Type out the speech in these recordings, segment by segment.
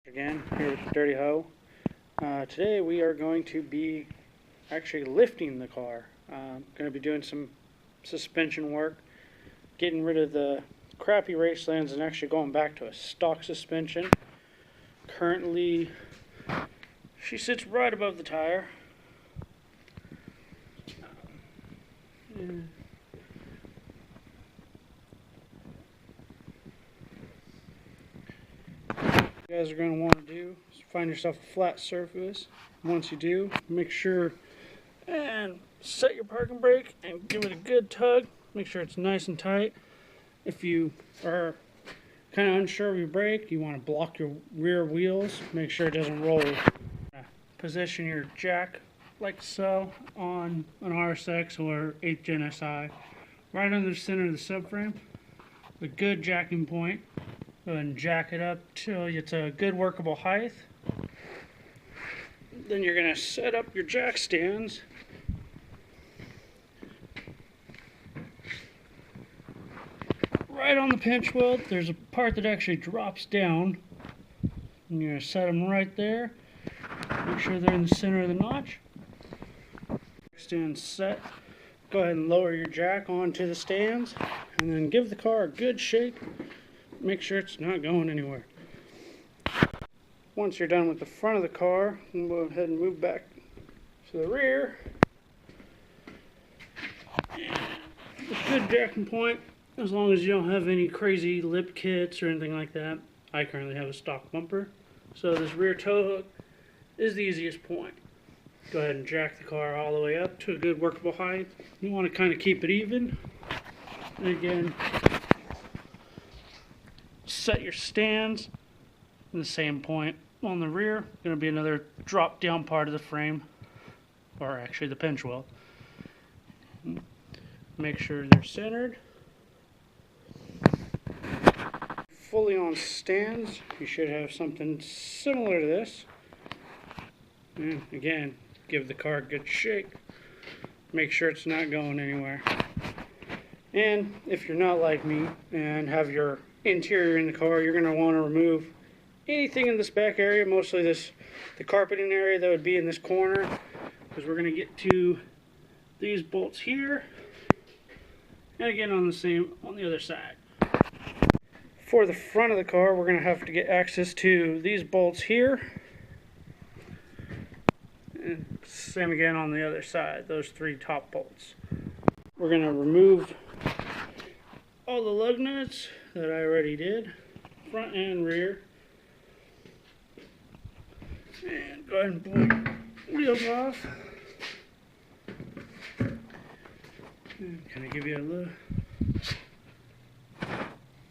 Again, here with the Dirty Hoe. Today we are going to be actually lifting the car. Going to be doing some suspension work, getting rid of the crappy Racelands and actually going back to a stock suspension. Currently, she sits right above the tire. You guys are going to want to do is find yourself a flat surface. Once you do, make sure and set your parking brake and give it a good tug. Make sure it's nice and tight. If you are kind of unsure of your brake, you want to block your rear wheels. Make sure it doesn't roll. Position your jack like so on an RSX or 8th Gen SI, right under the center of the subframe. A good jacking point. Go ahead and jack it up till it's a good workable height. Then you're going to set up your jack stands. Right on the pinch weld, there's a part that actually drops down. And you're going to set them right there. Make sure they're in the center of the notch. Stand set. Go ahead and lower your jack onto the stands. And then give the car a good shake. Make sure it's not going anywhere. Once you're done with the front of the car, we'll go ahead and move back to the rear. And a good jacking point, as long as you don't have any crazy lip kits or anything like that. I currently have a stock bumper, so this rear tow hook is the easiest point. Go ahead and jack the car all the way up to a good workable height. You want to kind of keep it even. And again, set your stands in the same point on the rear. Going to be another drop down part of the frame, or actually the pinch weld. Make sure they're centered. Fully on stands, you should have something similar to this. And again, give the car a good shake. Make sure it's not going anywhere. And if you're not like me and have your interior in the car, you're going to want to remove anything in this back area, mostly the carpeting area that would be in this corner, because we're going to get to these bolts here, and again on the other side. For the front of the car, we're going to have to get access to these bolts here, and same again on the other side, those 3 top bolts. We're going to remove all the lug nuts that I already did, front and rear. And go ahead and pull wheels off. And kind of give you a look.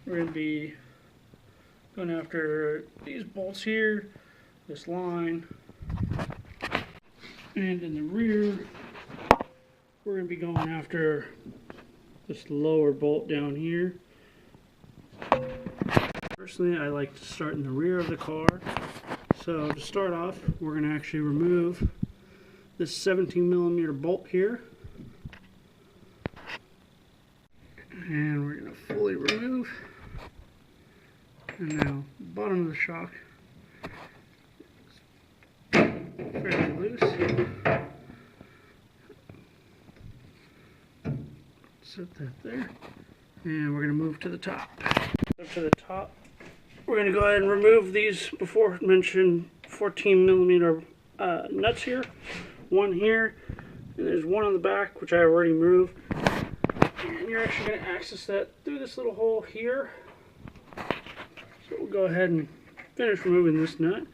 We're going to be going after these bolts here, this line, and in the rear, we're going to be going after this lower bolt down here. Personally, I like to start in the rear of the car. So to start off, we're going to actually remove this 17mm bolt here. And we're going to fully remove. And now, the bottom of the shock is fairly loose. Set that there. And we're going to move to the top. Up to the top. We're going to go ahead and remove these before mentioned 14mm nuts here. One here, and there's one on the back, which I already removed. And you're actually going to access that through this little hole here. So we'll go ahead and finish removing this nut.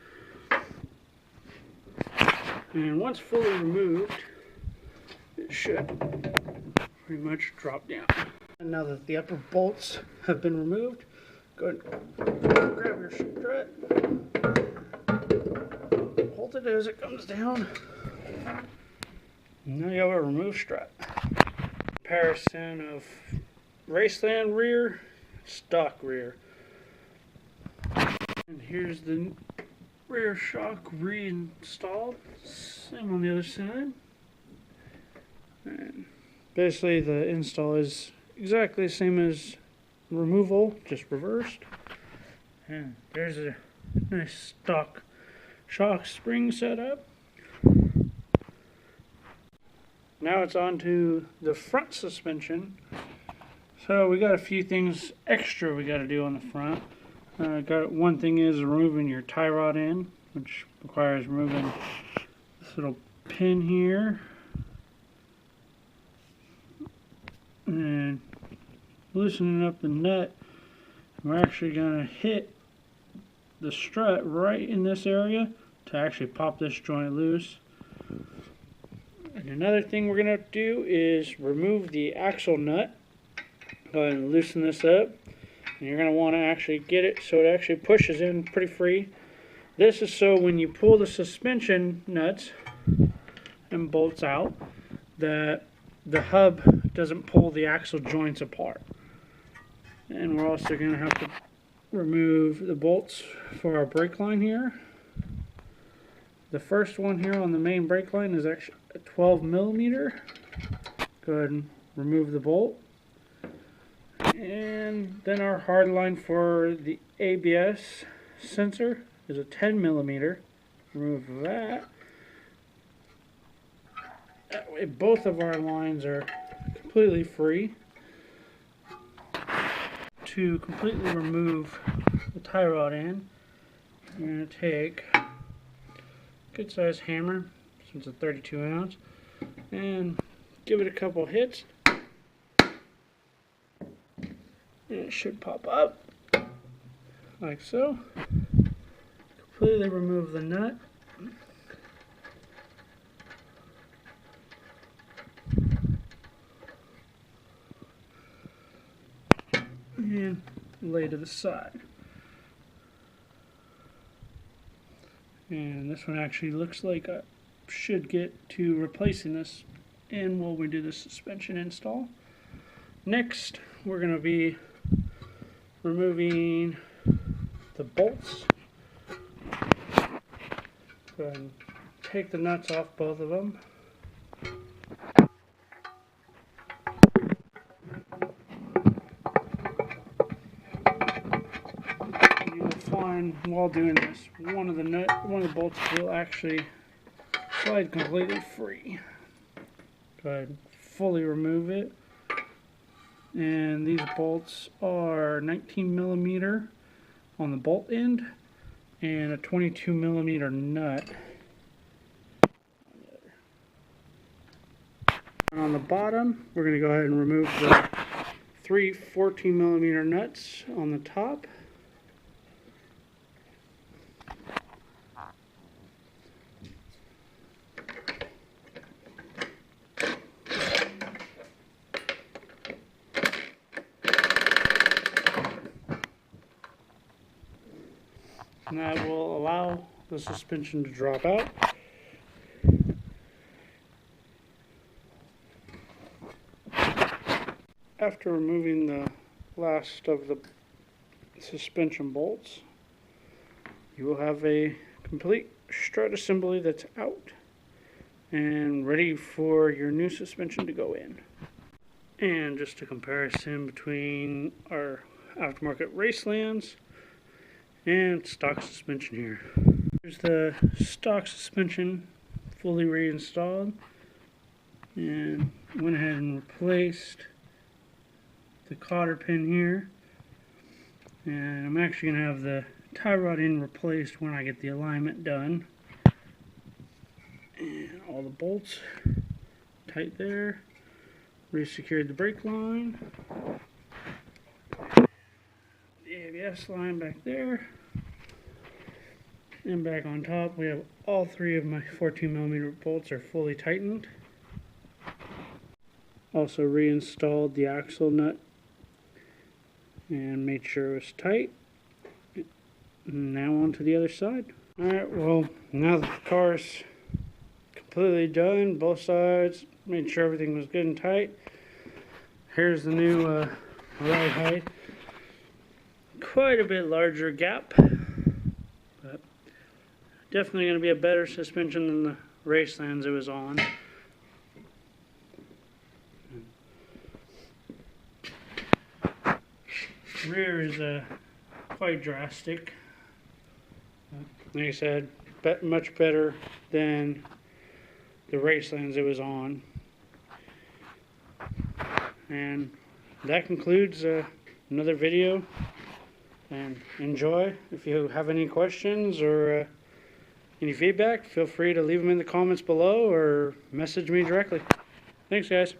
And once fully removed, it should pretty much drop down. And now that the upper bolts have been removed, go ahead and grab your strut, hold it as it comes down, and now you have a removed strut. Comparison of Raceland rear, stock rear. And here's the rear shock reinstalled. Same on the other side. And basically the install is exactly the same as removal, just reversed. And there's a Nice stock shock spring setup. Now it's on to the front suspension. So we got a few things extra we got to do on the front. One thing is removing your tie rod end, which requires removing this little pin here and loosening up the nut. We're actually going to hit the strut right in this area to actually pop this joint loose. And another thing we're going to do is remove the axle nut. Go ahead and loosen this up. And you're going to want to actually get it so it actually pushes in pretty free. This is so when you pull the suspension nuts and bolts out, that the hub doesn't pull the axle joints apart. And we're also going to have to remove the bolts for our brake line here. The first one here on the main brake line is actually a 12 millimeter. Go ahead and remove the bolt. And then our hard line for the ABS sensor is a 10 millimeter. Remove that. That way both of our lines are completely free. To completely remove the tie rod end, you're going to take a good sized hammer, since it's a 32 ounce, and give it a couple hits. And it should pop up like so. Completely remove the nut. And lay to the side. And this one actually looks like I should get to replacing this in while we do the suspension install. Next, we're going to be removing the bolts. Go ahead and take the nuts off both of them. You'll find while doing this, one of the bolts will actually slide completely free. Go ahead and fully remove it. And these bolts are 19 millimeter on the bolt end and a 22 millimeter nut. And on the bottom, we're going to go ahead and remove the 3 14 millimeter nuts on the top. And that will allow the suspension to drop out. After removing the last of the suspension bolts, you will have a complete strut assembly that's out and ready for your new suspension to go in. And just a comparison between our aftermarket Racelands and stock suspension here. Here's the stock suspension fully reinstalled, and went ahead and replaced the cotter pin here, and I'm actually going to have the tie rod end replaced when I get the alignment done. And all the bolts tight there. Resecured the brake line. The ABS line back there. And back on top, we have all 3 of my 14 millimeter bolts are fully tightened. Also reinstalled the axle nut and made sure it was tight. Now on to the other side. Alright, well, now that the car's completely done, both sides, made sure everything was good and tight. Here's the new ride height. Quite a bit larger gap, but definitely going to be a better suspension than the Racelands it was on. Rear is quite drastic. like I said, much better than the Racelands it was on. And that concludes another video. And enjoy. If you have any questions or any feedback, feel free to leave them in the comments below or message me directly. Thanks, guys.